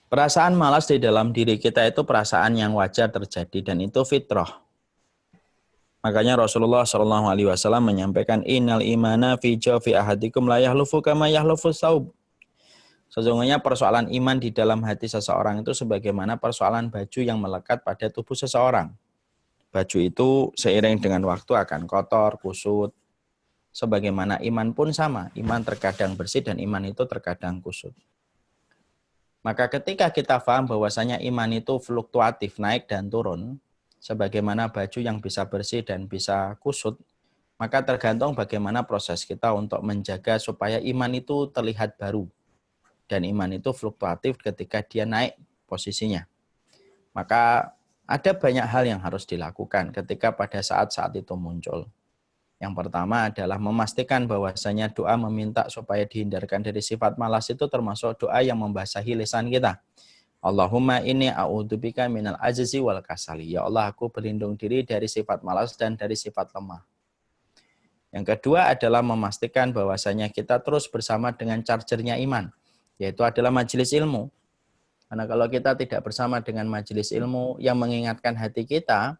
Perasaan malas di dalam diri kita itu perasaan yang wajar terjadi dan itu fitrah. Makanya Rasulullah Shallallahu Alaihi Wasallam menyampaikan innal imana fi jawfi ahadikum la yahlufu kama yahlufu saub. Sesungguhnya persoalan iman di dalam hati seseorang itu sebagaimana persoalan baju yang melekat pada tubuh seseorang. Baju itu seiring dengan waktu akan kotor, kusut. Sebagaimana iman pun sama. Iman terkadang bersih dan iman itu terkadang kusut. Maka ketika kita paham bahwasanya iman itu fluktuatif, naik dan turun, sebagaimana baju yang bisa bersih dan bisa kusut, maka tergantung bagaimana proses kita untuk menjaga supaya iman itu terlihat baru. Dan iman itu fluktuatif ketika dia naik posisinya. Maka ada banyak hal yang harus dilakukan ketika pada saat-saat itu muncul. Yang pertama adalah memastikan bahwasanya doa meminta supaya dihindarkan dari sifat malas itu termasuk doa yang membasahi lisan kita. Allahumma inni a'udzubika minal ajzi wal kasali. Ya Allah, aku berlindung diri dari sifat malas dan dari sifat lemah. Yang kedua adalah memastikan bahwasanya kita terus bersama dengan chargernya iman, yaitu adalah majelis ilmu. Karena kalau kita tidak bersama dengan majelis ilmu yang mengingatkan hati kita,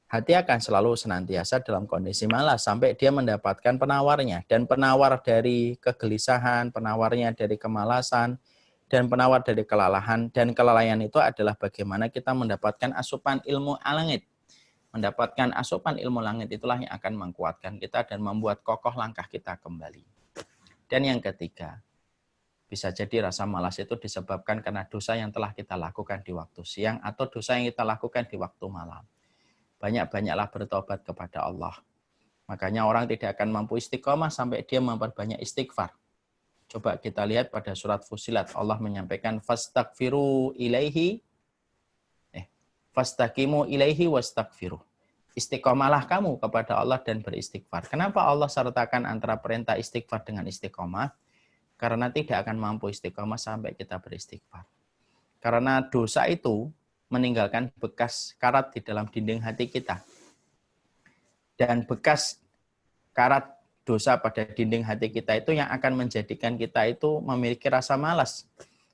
hati akan selalu senantiasa dalam kondisi malas sampai dia mendapatkan penawarnya. Dan penawar dari kegelisahan, penawarnya dari kemalasan, dan penawar dari kelelahan dan kelalaian itu adalah bagaimana kita mendapatkan asupan ilmu langit. Mendapatkan asupan ilmu langit itulah yang akan menguatkan kita dan membuat kokoh langkah kita kembali. Dan yang ketiga, bisa jadi rasa malas itu disebabkan karena dosa yang telah kita lakukan di waktu siang atau dosa yang kita lakukan di waktu malam. Banyak-banyaklah bertobat kepada Allah. Makanya orang tidak akan mampu istiqomah sampai dia memperbanyak istighfar. Coba kita lihat pada surat Fussilat, Allah menyampaikan fastaghfiru ilaihi fastaqimu ilaihi wastaghfiru. Istiqomahlah kamu kepada Allah dan beristighfar. Kenapa Allah sertakan antara perintah istighfar dengan istiqomah? Karena tidak akan mampu istiqomah sampai kita beristighfar. Karena dosa itu meninggalkan bekas karat di dalam dinding hati kita. Dan bekas karat dosa pada dinding hati kita itu yang akan menjadikan kita itu memiliki rasa malas.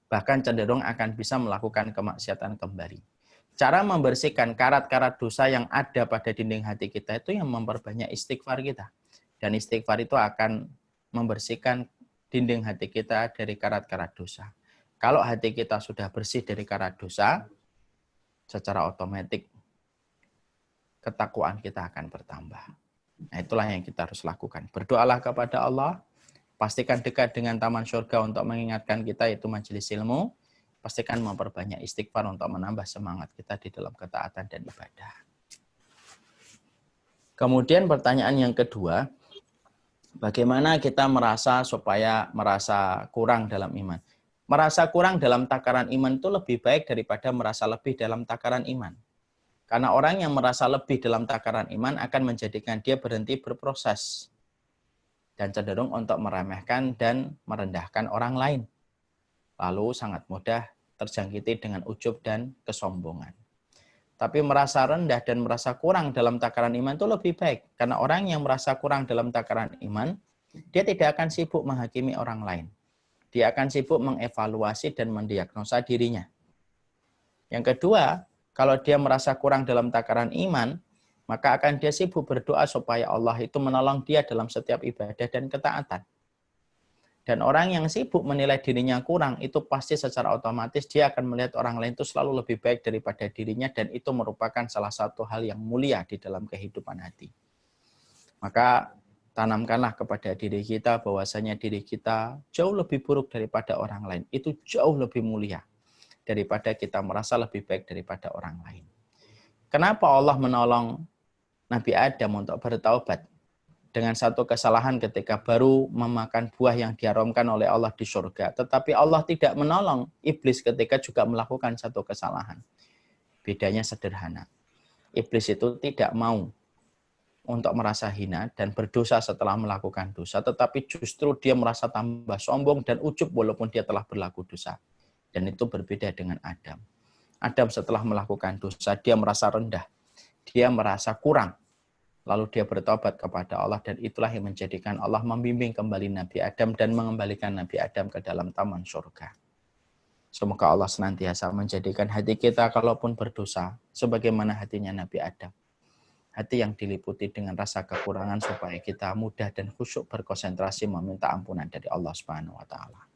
Bahkan cenderung akan bisa melakukan kemaksiatan kembali. Cara membersihkan karat-karat dosa yang ada pada dinding hati kita itu yang memperbanyak istighfar kita. Dan istighfar itu akan membersihkan dinding hati kita dari karat-karat dosa. Kalau hati kita sudah bersih dari karat dosa, secara otomatis ketakwaan kita akan bertambah. Nah, itulah yang kita harus lakukan. Berdoalah kepada Allah, pastikan dekat dengan taman surga untuk mengingatkan kita, yaitu majelis ilmu. Pastikan memperbanyak istighfar untuk menambah semangat kita di dalam ketaatan dan ibadah. Kemudian pertanyaan yang kedua, bagaimana kita merasa supaya merasa kurang dalam iman? Merasa kurang dalam takaran iman itu lebih baik daripada merasa lebih dalam takaran iman. Karena orang yang merasa lebih dalam takaran iman akan menjadikan dia berhenti berproses dan cenderung untuk meremehkan dan merendahkan orang lain. Lalu sangat mudah terjangkiti dengan ujub dan kesombongan. Tapi merasa rendah dan merasa kurang dalam takaran iman itu lebih baik. Karena orang yang merasa kurang dalam takaran iman, dia tidak akan sibuk menghakimi orang lain. Dia akan sibuk mengevaluasi dan mendiagnosa dirinya. Yang kedua, kalau dia merasa kurang dalam takaran iman, maka akan dia sibuk berdoa supaya Allah itu menolong dia dalam setiap ibadah dan ketaatan. Dan orang yang sibuk menilai dirinya kurang, itu pasti secara otomatis dia akan melihat orang lain itu selalu lebih baik daripada dirinya, dan itu merupakan salah satu hal yang mulia di dalam kehidupan hati. Maka tanamkanlah kepada diri kita bahwasanya diri kita jauh lebih buruk daripada orang lain. Itu jauh lebih mulia daripada kita merasa lebih baik daripada orang lain. Kenapa Allah menolong Nabi Adam untuk bertaubat dengan satu kesalahan ketika baru memakan buah yang diharamkan oleh Allah di surga. Tetapi Allah tidak menolong iblis ketika juga melakukan satu kesalahan. Bedanya sederhana. Iblis itu tidak mau untuk merasa hina dan berdosa setelah melakukan dosa, tetapi justru dia merasa tambah sombong dan ujub walaupun dia telah berlaku dosa. Dan itu berbeda dengan Adam. Adam setelah melakukan dosa, dia merasa rendah. Dia merasa kurang. Lalu dia bertobat kepada Allah, dan itulah yang menjadikan Allah membimbing kembali Nabi Adam dan mengembalikan Nabi Adam ke dalam taman surga. Semoga Allah senantiasa menjadikan hati kita kalaupun berdosa sebagaimana hatinya Nabi Adam. Hati yang diliputi dengan rasa kekurangan supaya kita mudah dan khusyuk berkonsentrasi meminta ampunan dari Allah Subhanahu wa taala.